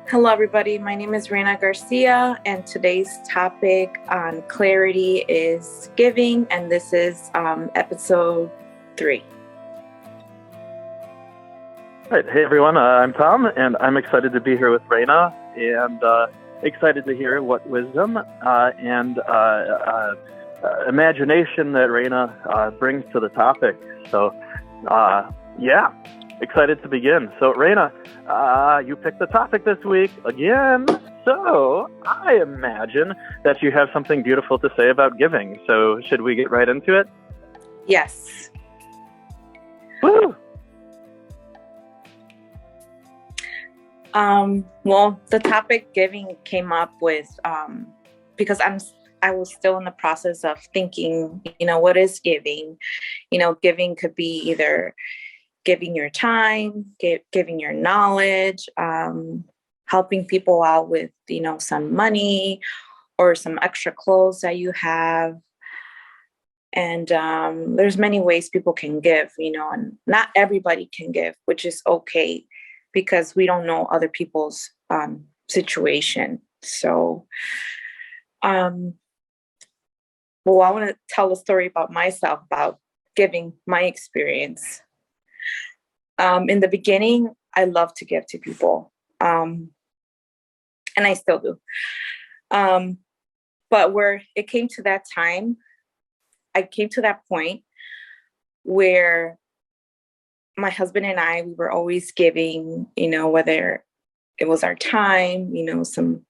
Hello, everybody. My name is Reyna Garcia, and today's topic on clarity is giving, and this is episode 3. All right. Hey, everyone. I'm Tom, and I'm excited to be here with Reyna, and excited to hear what wisdom and imagination that Reyna brings to the topic. So, yeah, excited to begin. So, Reyna, you picked the topic this week again. So, I imagine that you have something beautiful to say about giving. So, should we get right into it? Yes. Woo! Well, the topic giving came up with because I was still in the process of thinking, what is giving? Giving could be either giving your time, giving your knowledge, helping people out with, some money or some extra clothes that you have. And there's many ways people can give, and not everybody can give, which is okay because we don't know other people's situation. So, well, I want to tell a story about myself, about giving, my experience. In the beginning, I love to give to people, and I still do. But where it came to that time, I came to that point where my husband and I, we were always giving, whether it was our time, some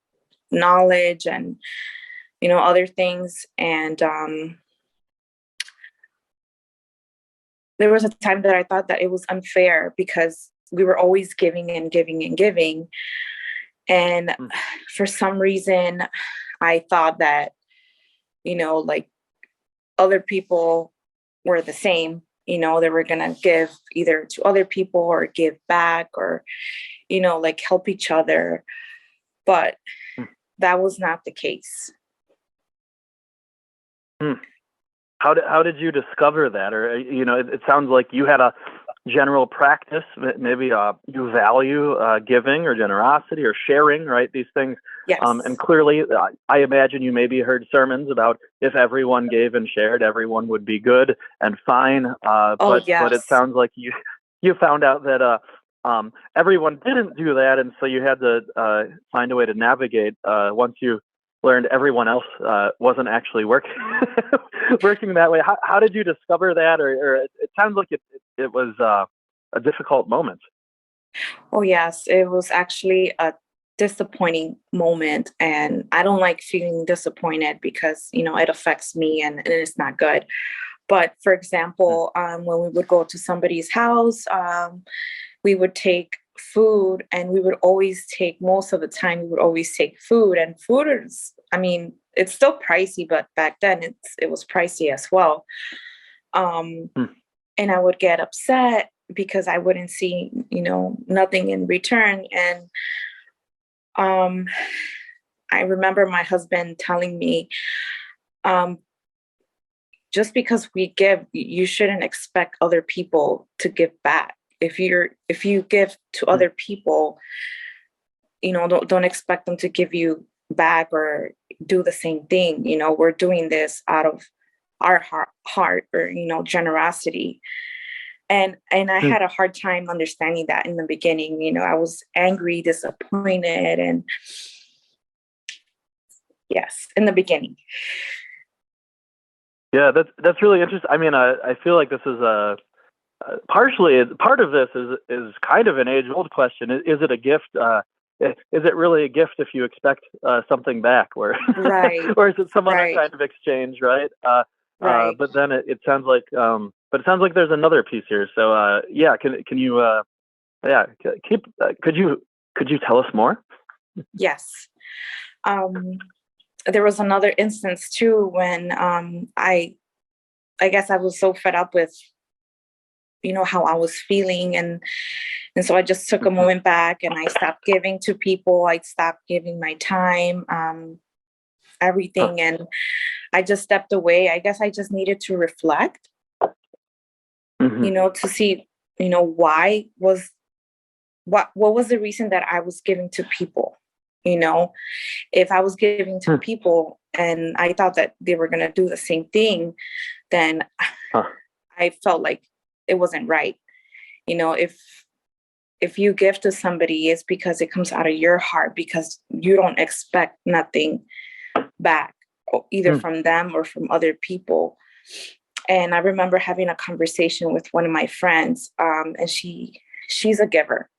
knowledge and, other things. And there was a time that I thought that it was unfair because we were always giving and giving and giving. And for some reason, I thought that, like other people were the same. They were going to give either to other people or give back or, like help each other. But that was not the case. How did you discover that? Or, it sounds like you had a general practice, maybe you value giving or generosity or sharing, right? These things. Yes. And clearly, I imagine you maybe heard sermons about if everyone gave and shared, everyone would be good and fine. But it sounds like you found out that everyone didn't do that. And so you had to find a way to navigate once you learned everyone else wasn't actually working that way. How did you discover that? Or it sounds like it was a difficult moment. Oh, yes. It was actually a disappointing moment. And I don't like feeling disappointed because, it affects me and it's not good. But for example, when we would go to somebody's house, we would take food and we would always take, most of the time, we would always take food. And food is, it's still pricey, but back then it was pricey as well. And I would get upset because I wouldn't see, nothing in return. And I remember my husband telling me, just because we give, you shouldn't expect other people to give back. If you give to other people, don't expect them to give you back or do the same thing. We're doing this out of our heart or, generosity. And I had a hard time understanding that in the beginning. I was angry, disappointed, and yes, in the beginning. Yeah, that's really interesting. I feel like this is part of this is kind of an age-old question. Is it a gift? Is it really a gift if you expect something back, or right, or is it some other kind of exchange, right? Right. But then it sounds like, there's another piece here. So can you could you tell us more? Yes. There was another instance too when I guess I was so fed up with how I was feeling, and so I just took a moment back and I stopped giving to people. I stopped giving my time, everything, and I just stepped away. I guess I just needed to reflect, to see, why was what was the reason that I was giving to people? If I was giving to people and I thought that they were going to do the same thing, then I felt like it wasn't right. If you give to somebody, it's because it comes out of your heart, because you don't expect nothing back, either from them or from other people. And I remember having a conversation with one of my friends, and she's a giver,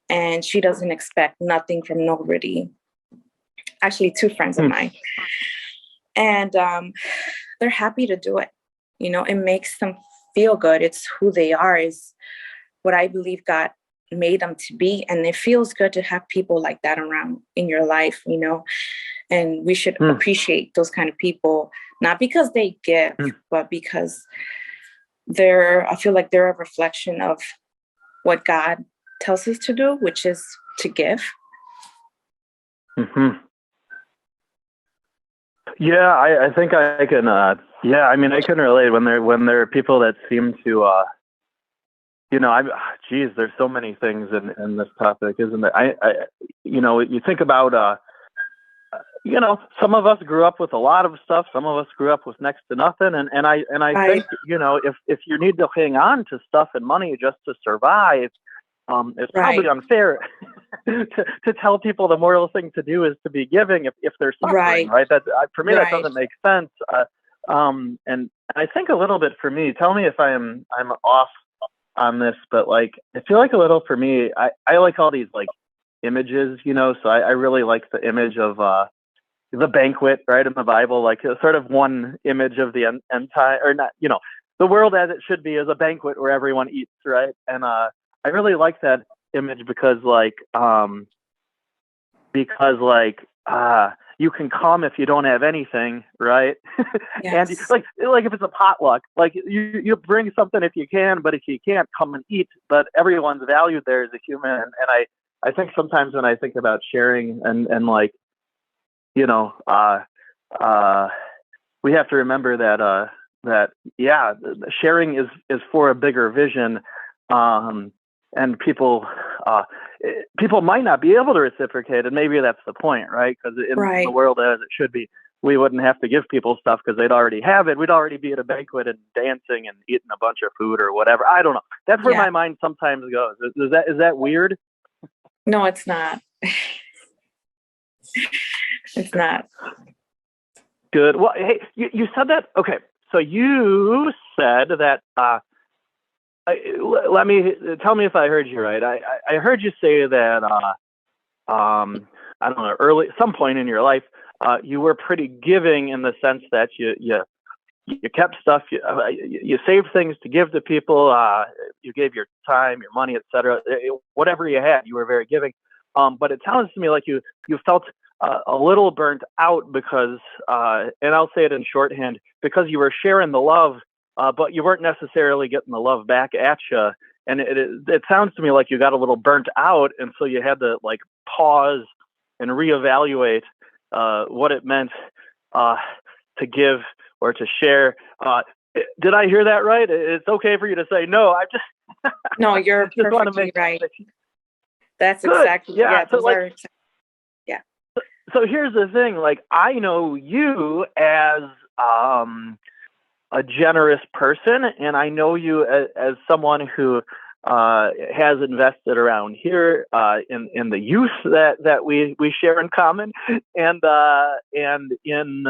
and she doesn't expect nothing from nobody. Actually, two friends of mine. And they're happy to do it. It makes them feel good. It's who they are, is what I believe God made them to be. And it feels good to have people like that around in your life, and we should appreciate those kind of people, not because they give, but because I feel like they're a reflection of what God tells us to do, which is to give. Yeah, I think I can. I can relate when there are people that seem to. There's so many things in this topic, isn't there? You think about. Some of us grew up with a lot of stuff. Some of us grew up with next to nothing, and I think if you need to hang on to stuff and money just to survive, it's probably unfair to tell people the moral thing to do is to be giving if they're suffering, right? That for me that doesn't make sense. And I think a little bit for me. Tell me if I'm off on this, but like I feel like a little for me. I like all these like images, So I really like the image of the banquet, right, in the Bible, like sort of one image of the end time, or not, the world as it should be is a banquet where everyone eats, right? And I really like that image because you can come if you don't have anything, right? Yes. And like if it's a potluck, like you bring something if you can, but if you can't, come and eat. But everyone's valued there as a human, and I think sometimes when I think about sharing and like, we have to remember that sharing is for a bigger vision, and people might not be able to reciprocate, and maybe that's the point, right? Because in the world as it should be, we wouldn't have to give people stuff because they'd already have it. We'd already be at a banquet and dancing and eating a bunch of food or whatever. I don't know. That's where my mind sometimes goes. Is that weird? No, it's not. It's not. Good. Well, hey, you said that. Okay, so you said that. Let me tell me if I heard you right. I heard you say that. I don't know. Some point in your life, you were pretty giving in the sense that you kept stuff. You saved things to give to people. You gave your time, your money, etc. Whatever you had, you were very giving. But it sounds to me like you felt a little burnt out because, and I'll say it in shorthand, because you were sharing the love, but you weren't necessarily getting the love back at you. And it sounds to me like you got a little burnt out, and so you had to like pause and reevaluate what it meant to give or to share. Did I hear that right? It's okay for you to say no. I just no, you're just perfectly right. That's good. Exactly yeah. So here's the thing. Like I know you as a generous person, and I know you as someone who has invested around here in the youth that we share in common, and in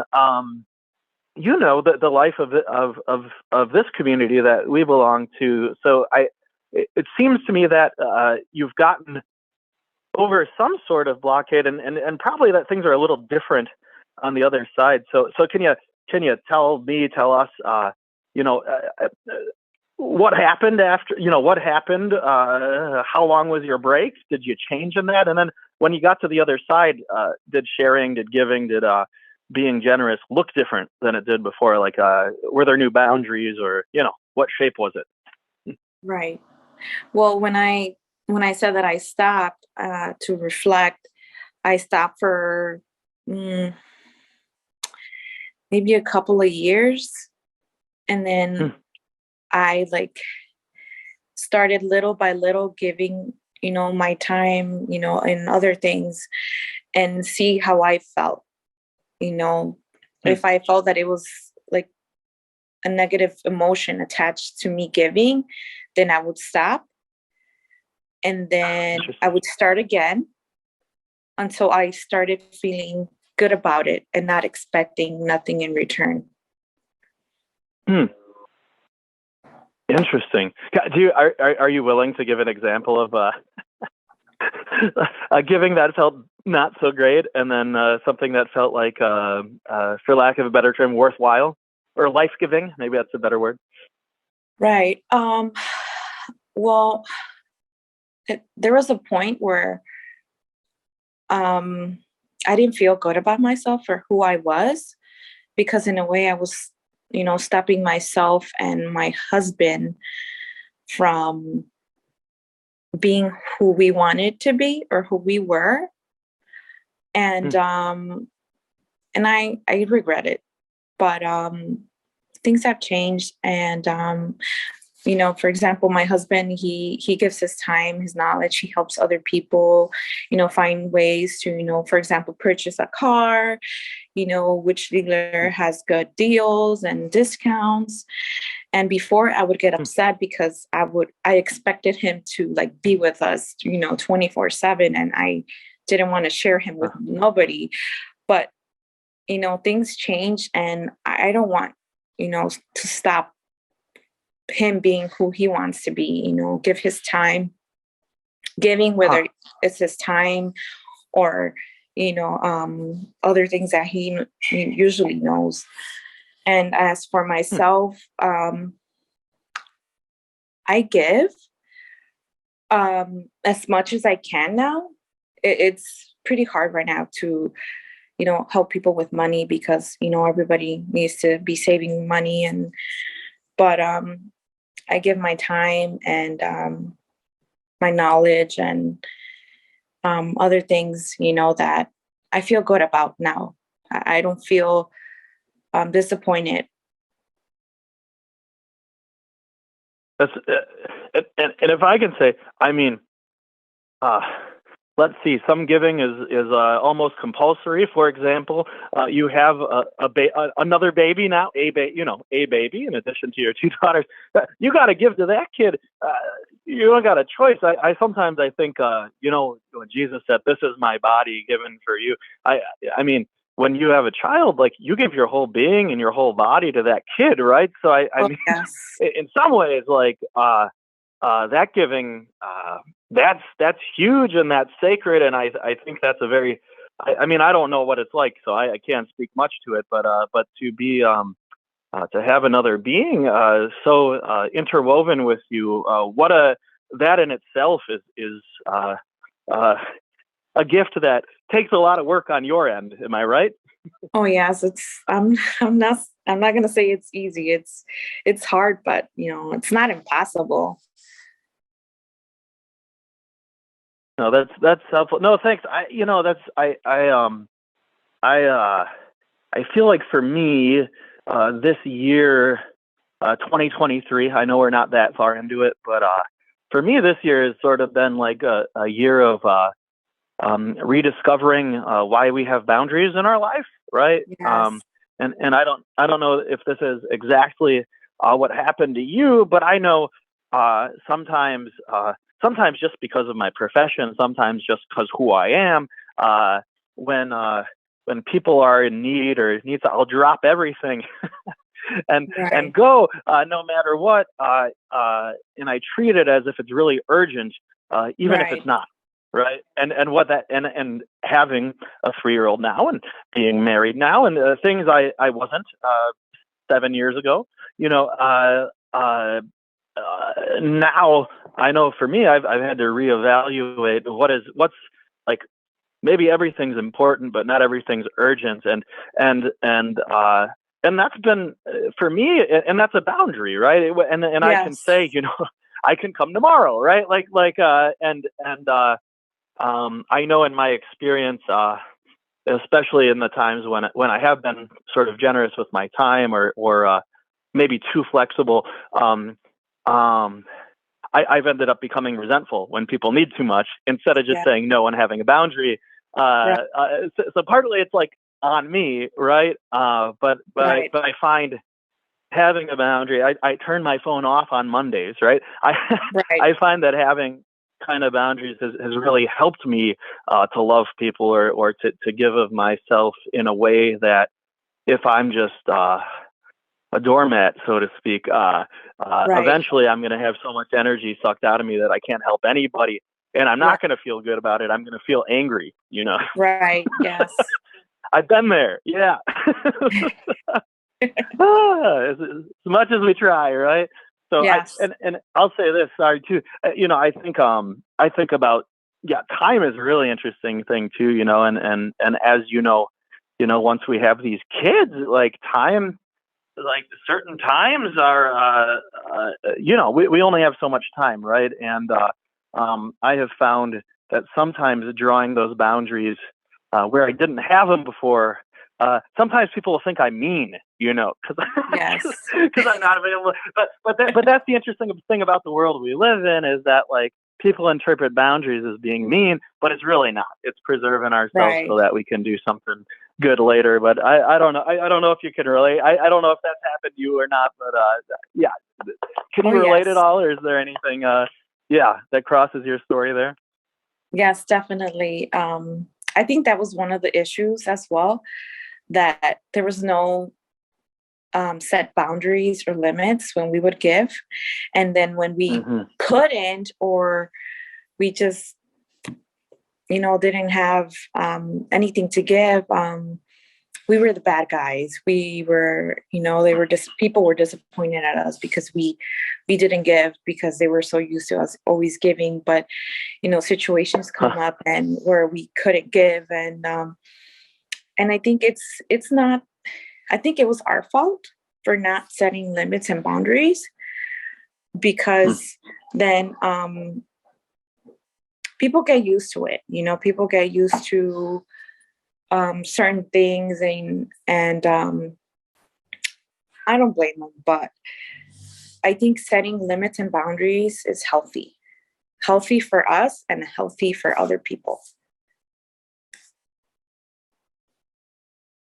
the life of this community that we belong to. So it seems to me that you've gotten over some sort of blockade, and probably that things are a little different on the other side. So can you tell us what happened after, what happened? How long was your break? Did you change in that? And then when you got to the other side, did sharing, did giving, did being generous look different than it did before? Like, were there new boundaries, or, what shape was it? Right. Well, when I said that I stopped to reflect, I stopped for maybe a couple of years. And then I started little by little giving my time, in other things, and see how I felt. If I felt that it was like a negative emotion attached to me giving, then I would stop. And then I would start again until I started feeling good about it and not expecting nothing in return. Interesting. Are you willing to give an example of giving that felt not so great, and then something that felt like, for lack of a better term, worthwhile or life-giving? Maybe that's a better word. Right. Well, there was a point where I didn't feel good about myself or who I was, because in a way I was, stopping myself and my husband from being who we wanted to be or who we were. And I regret it, but things have changed. And for example, my husband, he gives his time, his knowledge. He helps other people, find ways to, for example, purchase a car, which dealer has good deals and discounts. And before, I would get upset because I expected him to like be with us, 24/7. And I didn't want to share him with nobody. But, things change, and I don't want, to stop him being who he wants to be, give his time, giving, whether it's his time or, other things that he usually knows. And as for myself, I give as much as I can now. It's pretty hard right now to, help people with money, because, everybody needs to be saving money. But I give my time and my knowledge and other things, that I feel good about now. I don't feel disappointed. That's and if I can say, I mean, let's see. Some giving is almost compulsory. For example, you have another baby now, a baby in addition to your two daughters. You got to give to that kid. You don't got a choice. I sometimes I think, when Jesus said, "This is my body given for you." I mean, when you have a child, like, you give your whole being and your whole body to that kid, right? So I mean, yes. In some ways, like, that giving, that's huge and that's sacred. And I think that's a very, I mean, I don't know what it's like, so I can't speak much to it, but to be, to have another being, so, interwoven with you, that in itself is a gift that takes a lot of work on your end. Am I right? Oh yes, I'm not going to say it's easy. It's hard, but it's not impossible. No, that's helpful. No, thanks. I feel like for me, this year, 2023, I know we're not that far into it, but for me, this year has sort of been like a year of rediscovering why we have boundaries in our life, right? Yes. And I don't know if this is exactly what happened to you, but I know sometimes just because of my profession, sometimes just because who I am, when people are in need or needs, I'll drop everything and go no matter what, and I treat it as if it's really urgent, even if it's not. Right. And what that, and having a 3-year-old now and being married now, and things I wasn't 7 years ago, now I know for me, I've had to reevaluate what's like, maybe everything's important, but not everything's urgent. And that's been for me, and that's a boundary, right? And yes. I can say, I can come tomorrow, right? I know in my experience, especially in the times when I have been sort of generous with my time or maybe too flexible, I've ended up becoming resentful when people need too much instead of just saying no and having a boundary. So partly it's like on me, right? But I find having a boundary, I turn my phone off on Mondays, right? I find that having kind of boundaries has really helped me to love people or to give of myself in a way that if I'm just a doormat, so to speak, eventually I'm going to have so much energy sucked out of me that I can't help anybody. And I'm not going to feel good about it. I'm going to feel angry, Right. Yes. I've been there. Yeah. As much as we try, right? So yes. And I'll say this, sorry too. I think about time is a really interesting thing too. And as once we have these kids, like time, like certain times are, we only have so much time, right? And I have found that sometimes drawing those boundaries where I didn't have them before. Sometimes people will think I'm mean, because I'm not available. But that's the interesting thing about the world we live in is that like people interpret boundaries as being mean, but it's really not. It's preserving ourselves so that we can do something good later. But I don't know. I don't know if you can relate. I don't know if that's happened to you or not. But can you relate at all, or is there anything that crosses your story there? Yes, definitely. I think that was one of the issues as well, that there was no set boundaries or limits when we would give. And then when we couldn't, or we just, didn't have anything to give, we were the bad guys. We were, people were disappointed at us because we didn't give because they were so used to us always giving. But, situations come up and where we couldn't give. And I think it's not, I think it was our fault for not setting limits and boundaries, because then people get used to it. People get used to certain things, and I don't blame them, but I think setting limits and boundaries is healthy for us and healthy for other people.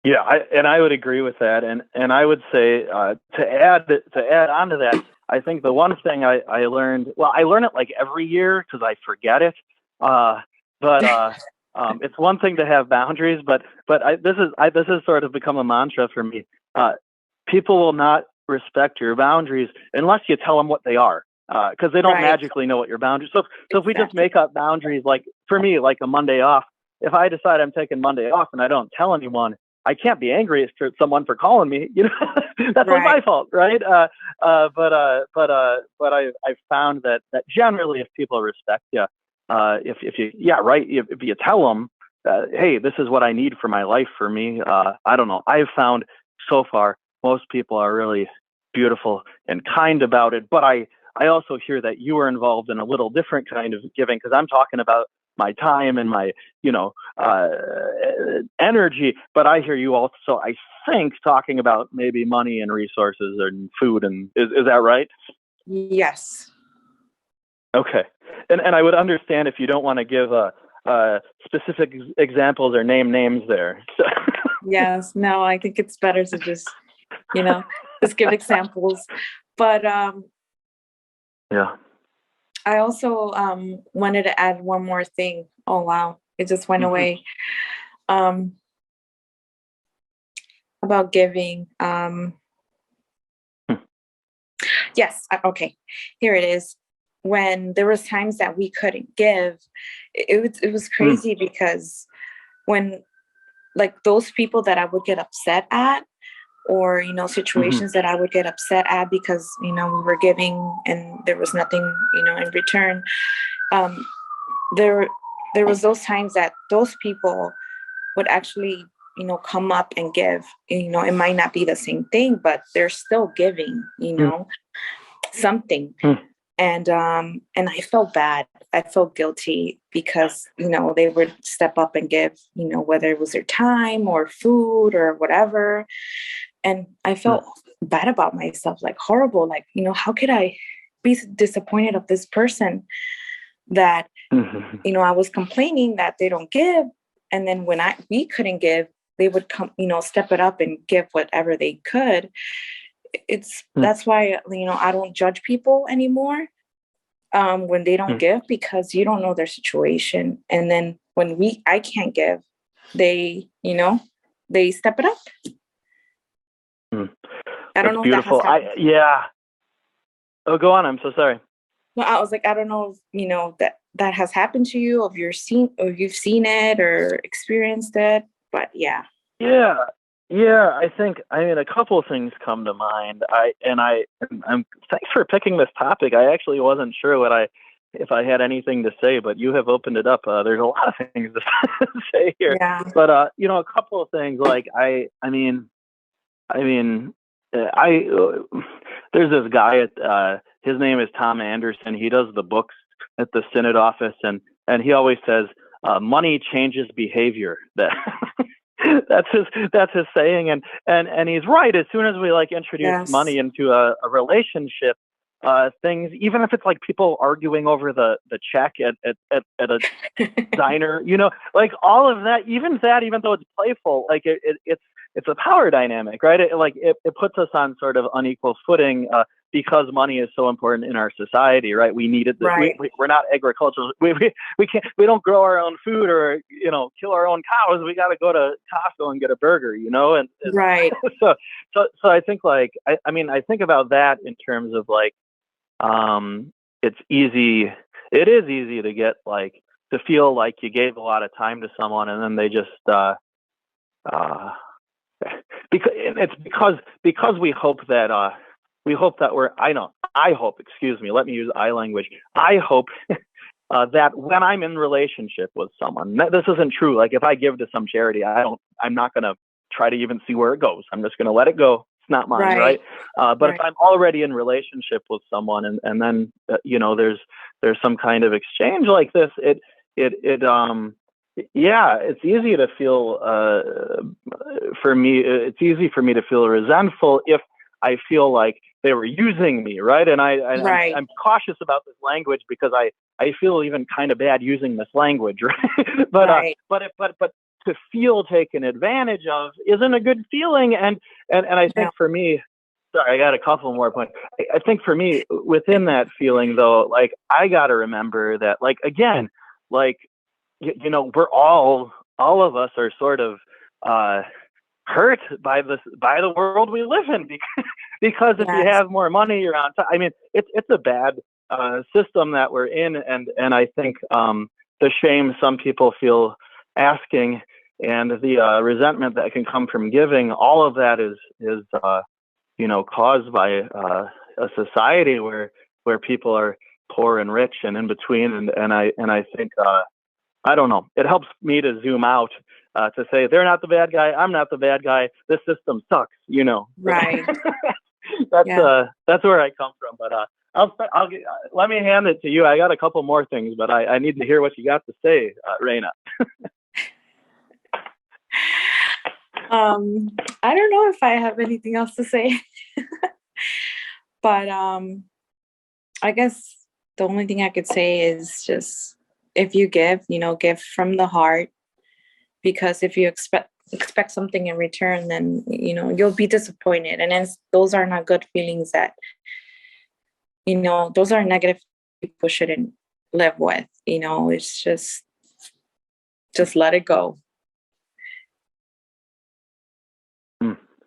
Yeah, I would agree with that, and I would say to add on to that, I think the one thing I learned, I learn it like every year because I forget it, but it's one thing to have boundaries, but this has sort of become a mantra for me. People will not respect your boundaries unless you tell them what they are, because they don't magically know what your boundaries. So if we just make up boundaries, like for me, like a Monday off, if I decide I'm taking Monday off and I don't tell anyone, I can't be angry at someone for calling me. That's not my fault, right? But I've found that generally, if people respect you, if you tell them, hey, this is what I need for my life, for me. I don't know. I've found so far most people are really beautiful and kind about it. But I also hear that you are involved in a little different kind of giving, because I'm talking about my time and my, energy. But I hear you also, I think, talking about maybe money and resources and food. And is that right? Yes. Okay. And I would understand if you don't want to give specific examples or name names there. So. Yes. No, I think it's better to just, just give examples. But I also wanted to add one more thing. Oh, wow. It just went away. About giving. Yes. Okay. Here it is. When there was times that we couldn't give, it was crazy because when, like, those people that I would get upset at, or situations that I would get upset at because we were giving and there was nothing in return, there was those times that those people would actually come up and give. It might not be the same thing, but they're still giving something. And I felt bad. I felt guilty because, they would step up and give, whether it was their time or food or whatever. And I felt bad about myself, like horrible, like, how could I be disappointed of this person that, you know, I was complaining that they don't give. And then when we couldn't give, they would come, you know, step it up and give whatever they could. That's why, you know, I don't judge people anymore when they don't give, because you don't know their situation. And then when I can't give, they, you know, they step it up. I don't know beautiful. If that has happened. Oh, go on. I'm so sorry. No, I was like, I don't know if, you know, that has happened to you, or you've seen it or experienced it, but yeah. I think, I mean, a couple of things come to mind. I'm thanks for picking this topic. I actually wasn't sure if I had anything to say, but you have opened it up. There's a lot of things to say here, but you know, a couple of things, like there's this guy his name is Tom Anderson. He does the books at the Synod office, and he always says, money changes behavior. That's his saying, and he's right. As soon as we introduce money into a relationship, things, even if it's like people arguing over the check at a diner, you know, like all of that, even though it's playful, like it's a power dynamic, right? It puts us on sort of unequal footing, because money is so important in our society, right? We need it. Right. We're not agricultural. We don't grow our own food, or, you know, kill our own cows. We got to go to Costco and get a burger, you know? And right. So I think I think about that in terms of it is easy to get to feel like you gave a lot of time to someone, and then they just, because we hope that let me use I language. I hope that when I'm in relationship with someone, this isn't true. Like, if I give to some charity, I'm not going to try to even see where it goes. I'm just going to let it go. It's not mine, right? But if I'm already in relationship with someone, and then you know, there's some kind of exchange like this, it's easy to feel, it's easy for me to feel resentful if I feel like they were using me, right? And I'm cautious about this language, because I feel even kind of bad using this language, right? But to feel taken advantage of isn't a good feeling, and I think for me, sorry, I got a couple more points. I think for me, within that feeling though, I got to remember that, again, you know, we're all of us are sort of hurt by the world we live in, because if you have more money, you're on top. I mean, it's a bad system that we're in, and I think the shame some people feel asking, and the resentment that can come from giving, all of that is you know, caused by a society where people are poor and rich and in between, and I think I don't know. It helps me to zoom out, to say they're not the bad guy. I'm not the bad guy. This system sucks, you know. Right. That's where I come from. But let me hand it to you. I got a couple more things, but I need to hear what you got to say, Reyna. I don't know if I have anything else to say, but I guess the only thing I could say is just, if you give, you know, give from the heart, because if you expect something in return, then, you know, you'll be disappointed. And then those are not good feelings that, you know, those are negative people shouldn't live with, you know. It's just let it go.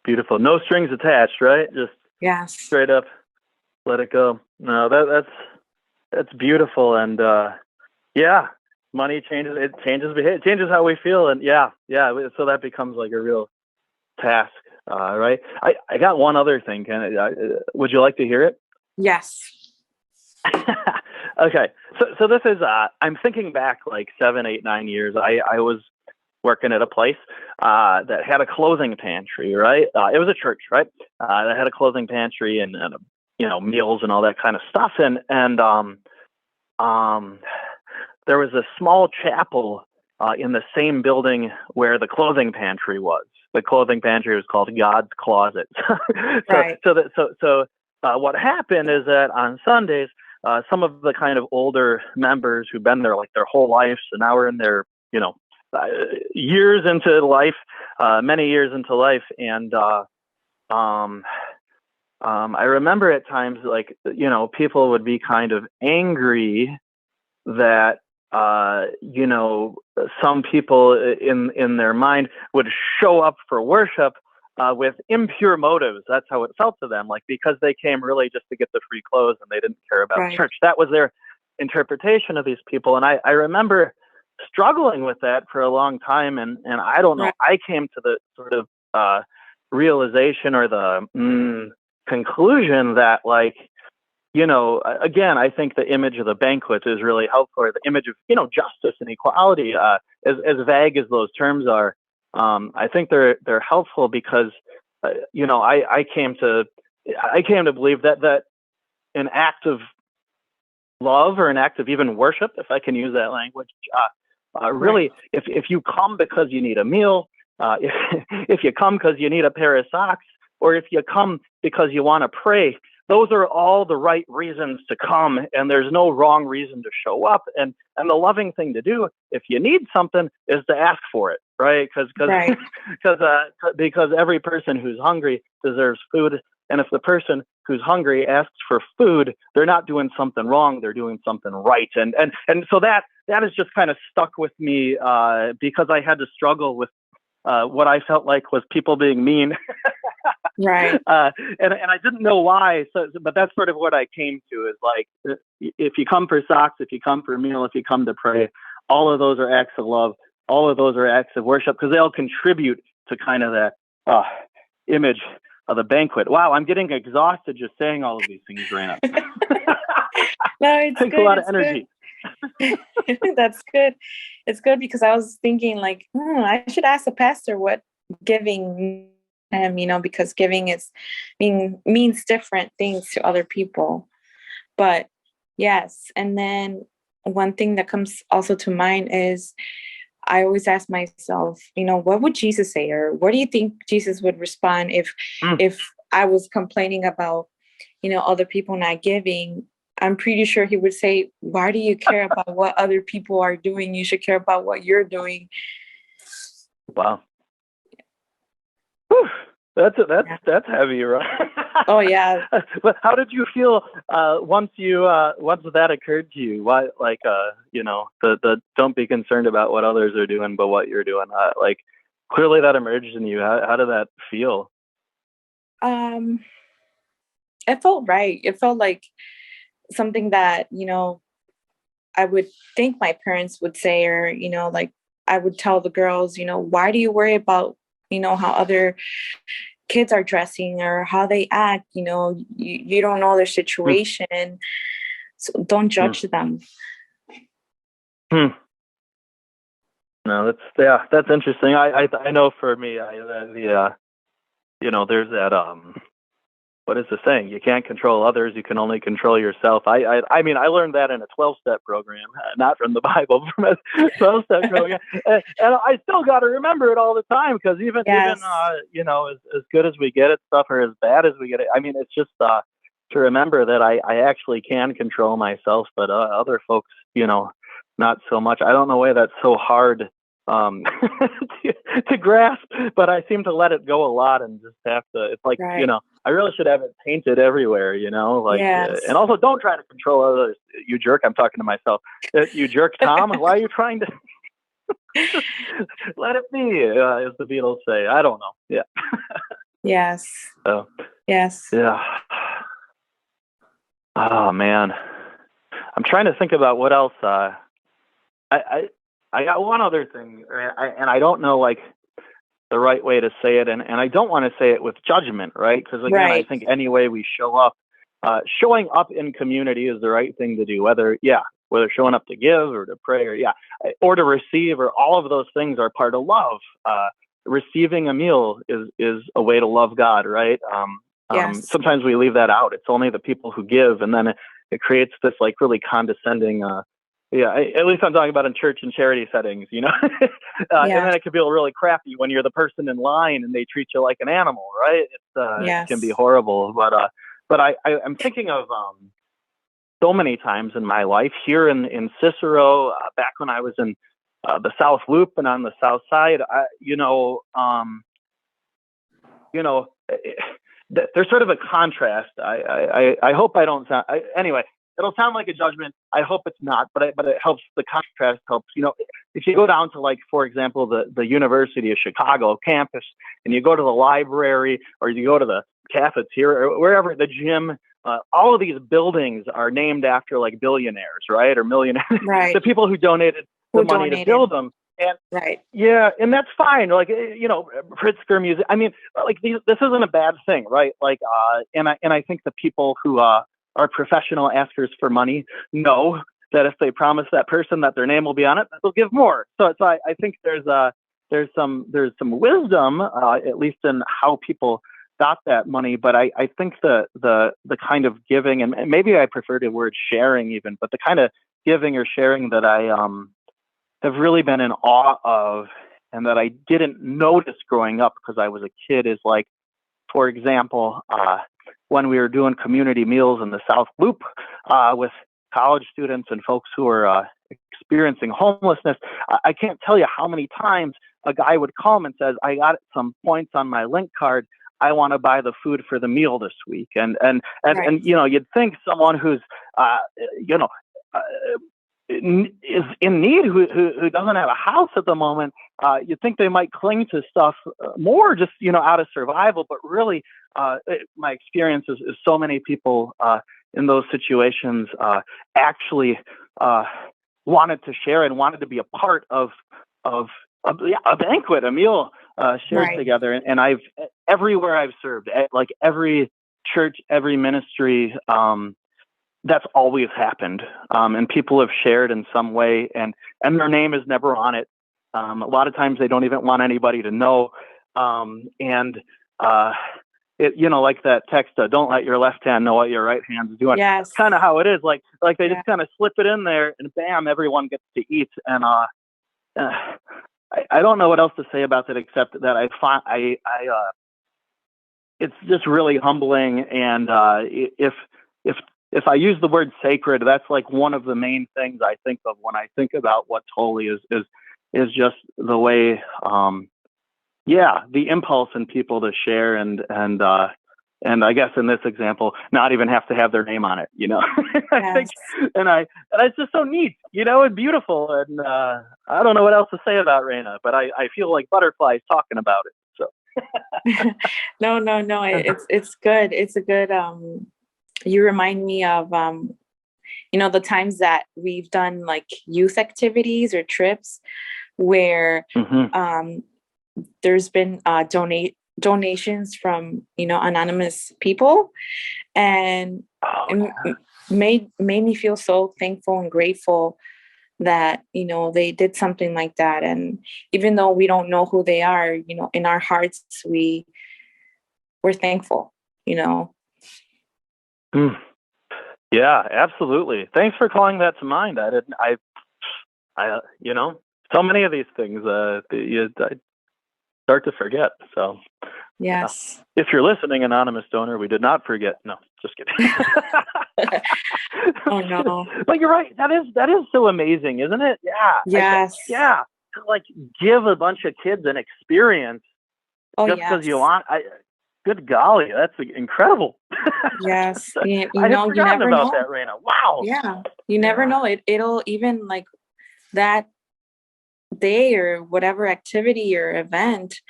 Beautiful. No strings attached, right? Just straight up let it go. No, that's beautiful. And money changes behavior, it changes how we feel, and so that becomes like a real task, right? I got one other thing. Would you like to hear it? Yes. Okay, so this is I'm thinking back like 7, 8, 9 years. I was working at a place that had a clothing pantry, right? It was a church, right? That had a clothing pantry and you know, meals and all that kind of stuff, and there was a small chapel in the same building where the clothing pantry was. The clothing pantry was called God's Closet. Right. So what happened is that on Sundays, some of the kind of older members who've been there like their whole life, so now we're in their, years into life, many years into life, and I remember at times, like, people would be kind of angry that, some people in their mind would show up for worship with impure motives. That's how it felt to them, like, because they came really just to get the free clothes and they didn't care about right. church. That was their interpretation of these people. And I remember struggling with that for a long time. And I don't know, right. I came to the sort of realization or the conclusion that, like, again, I think the image of the banquet is really helpful, or the image of, justice and equality, as vague as those terms are. I think they're helpful because, I came to believe that an act of love, or an act of even worship, if I can use that language, really, right. if you come because you need a meal, if you come because you need a pair of socks, or if you come because you want to pray, those are all the right reasons to come, and there's no wrong reason to show up. And the loving thing to do, if you need something, is to ask for it, right? Right. Because every person who's hungry deserves food, and if the person who's hungry asks for food, they're not doing something wrong; they're doing something right. And so that has just kind of stuck with me because I had to struggle with what I felt like was people being mean. Right. And I didn't know why. But that's sort of what I came to, is like, if you come for socks, if you come for a meal, if you come to pray, all of those are acts of love. All of those are acts of worship, because they all contribute to kind of that image of the banquet. Wow, I'm getting exhausted just saying all of these things, Reyna. No, it takes a lot of energy. That's good. It's good, because I was thinking, like, I should ask the pastor what giving because giving means different things to other people. But yes, and then one thing that comes also to mind is, I always ask myself, what would Jesus say, or what do you think Jesus would respond if I was complaining about, other people not giving? I'm pretty sure he would say, why do you care about what other people are doing? You should care about what you're doing. Wow. Whew. That's heavy, right? Oh yeah. But how did you feel once that occurred to you? Why, like, the don't be concerned about what others are doing, but what you're doing. Like, clearly that emerged in you. How did that feel? It felt right. It felt like something that I would think my parents would say, or like, I would tell the girls, why do you worry about how other kids are dressing or how they act? You don't know their situation, so don't judge them. No, that's interesting. I know for me, there's that what is the saying? You can't control others. You can only control yourself. I mean, I learned that in a 12-step program, not from the Bible, from a 12-step program. And I still got to remember it all the time, because even as good as we get at stuff, or as bad as we get it, I mean, it's just to remember that I actually can control myself, but other folks, not so much. I don't know why that's so hard to grasp, but I seem to let it go a lot, and just have to. It's like, right. I really should have it painted everywhere, like, yes. And also don't try to control others. You jerk. I'm talking to myself. You jerk, Tom. Why are you trying to? Let it be, as the Beatles say. I don't know. Yeah. Yes. So. Yes. Yeah. Oh man, I'm trying to think about what else. I got one other thing, and I don't know, like, the right way to say it, and I don't want to say it with judgment, right? Because again, right. I think any way we show up, showing up in community is the right thing to do. Whether showing up to give or to pray, or to receive, or all of those things are part of love. Receiving a meal is a way to love God, right? Yes. Sometimes we leave that out. It's only the people who give, and then it creates this, like, really condescending. At least I'm talking about in church and charity settings, And then it can feel really crappy when you're the person in line and they treat you like an animal, right? It can be horrible. But but I'm thinking of so many times in my life here in Cicero, back when I was in the South Loop and on the South Side. There's sort of a contrast. I hope I don't sound. Anyway, it'll sound like a judgment. I hope it's not, but it helps. The contrast helps. If you go down to, like, for example, the University of Chicago campus, and you go to the library, or you go to the cafeteria, or wherever, the gym, all of these buildings are named after, like, billionaires, right, or millionaires, right. the people who donated the money to build them. And right. Yeah, and that's fine. Like, Pritzker music. I mean, like, this isn't a bad thing, right? Like, and I think the people who are professional askers for money know that if they promise that person that their name will be on it, they'll give more. So I think there's some wisdom, at least in how people got that money. But I think the kind of giving, and maybe I prefer the word sharing even, but the kind of giving or sharing that I have really been in awe of, and that I didn't notice growing up because I was a kid, is, like, for example, when we were doing community meals in the South Loop with college students and folks who are experiencing homelessness, I can't tell you how many times a guy would come and says, "I got some points on my link card. I want to buy the food for the meal this week." And right. You'd think someone who's is in need, who doesn't have a house at the moment, you'd think they might cling to stuff more, just out of survival. But really, my experience is so many people in those situations actually wanted to share and wanted to be a part of a banquet, a meal shared right. together. And everywhere I've served, like every church, every ministry, that's always happened. And people have shared in some way, and their name is never on it. A lot of times they don't even want anybody to know. Like that text, "Don't let your left hand know what your right hand's doing." Yes. Kind of how it is. Like they just kind of slip it in there, and bam, everyone gets to eat. And I don't know what else to say about that, except that it's just really humbling. And if I use the word sacred, that's like one of the main things I think of when I think about what's holy, is just the way, the impulse in people to share and I guess in this example, not even have to have their name on it, I think, and it's just so neat, and beautiful. And I don't know what else to say about Reyna, but I feel like butterflies talking about it. So no, it's good. It's a good, you remind me of, the times that we've done, like, youth activities or trips where there's been donations from, anonymous people, and it made me feel so thankful and grateful that, they did something like that. And even though we don't know who they are, in our hearts, we're thankful, Yeah, absolutely. Thanks for calling that to mind. So many of these things, I start to forget. So, yes. If you're listening, anonymous donor, we did not forget. No, just kidding. Oh no! But you're right. That is so amazing, isn't it? Yeah. Yes. To, like, give a bunch of kids an experience just because you want. Good golly, that's incredible. Yes. I had forgotten about that, Reyna. Wow. Yeah. You never know. It'll even, like, that day or whatever activity or event,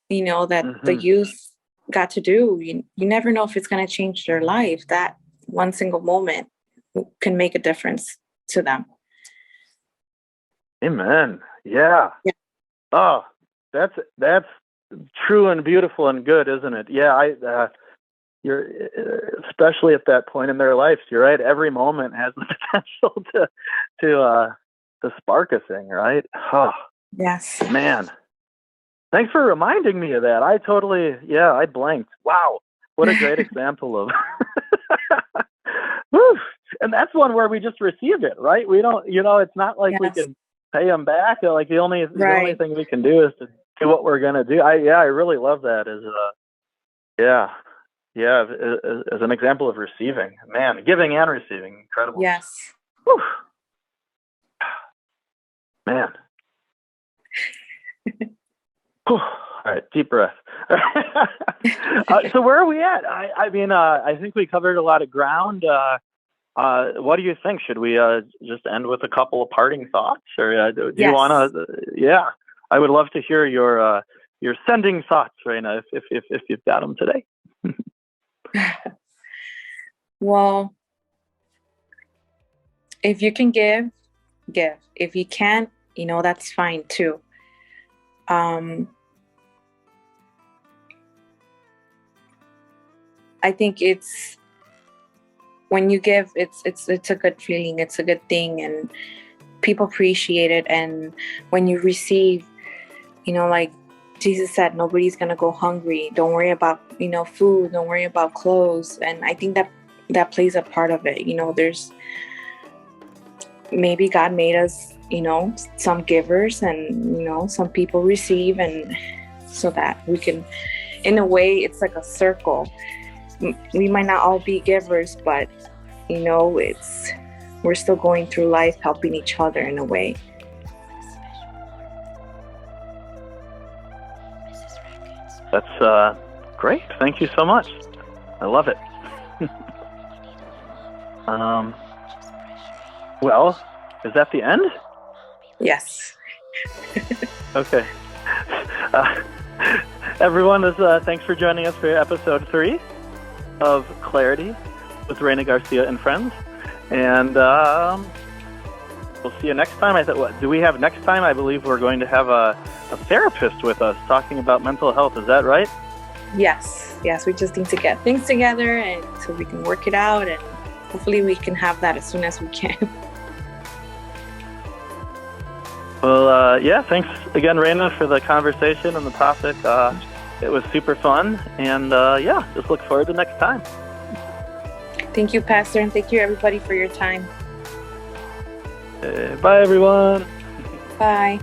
that the youth got to do, you never know if it's going to change their life. That one single moment can make a difference to them. Amen. Yeah. Oh, that's true and beautiful and good, isn't it? Yeah, you're especially at that point in their lives. You're right. Every moment has the potential to spark a thing, right? Oh, yes, man. Thanks for reminding me of that. I blanked. Wow, what a great example of. Woo. And that's one where we just received it, right? We don't, it's not like we can pay them back. Like the only thing we can do is to do what we're gonna do. I really love that. Yeah, as an example of receiving. Man, giving and receiving. Incredible. Yes. Whew. Man. All right, deep breath. So where are we at? I mean, I think we covered a lot of ground. What do you think? Should we just end with a couple of parting thoughts, or do you want to? Yeah, I would love to hear your sending thoughts, Reyna, if you've got them today. Well, if you can give. If you can't, that's fine too. I think it's when you give, it's a good feeling. It's a good thing, and people appreciate it. And when you receive, like Jesus said, nobody's gonna go hungry. Don't worry about food. Don't worry about clothes. And I think that plays a part of it. There's maybe God made us, some givers, and some people receive, and so that we can, in a way, it's like a circle. We might not all be givers, but we're still going through life helping each other in a way. That's great. Thank you so much. I love it. Well, is that the end? Yes. Okay. Everyone, thanks for joining us for episode 3 of Clarity with Reyna Garcia and friends. And we'll see you next time. What do we have next time? I believe we're going to have a therapist with us talking about mental health. Is that right? Yes. We just need to get things together, and so we can work it out, and hopefully we can have that as soon as we can. Well, thanks again, Reyna, for the conversation and the topic. It was super fun, and just look forward to next time. Thank you, Pastor, and thank you, everybody, for your time. Bye, everyone. Bye.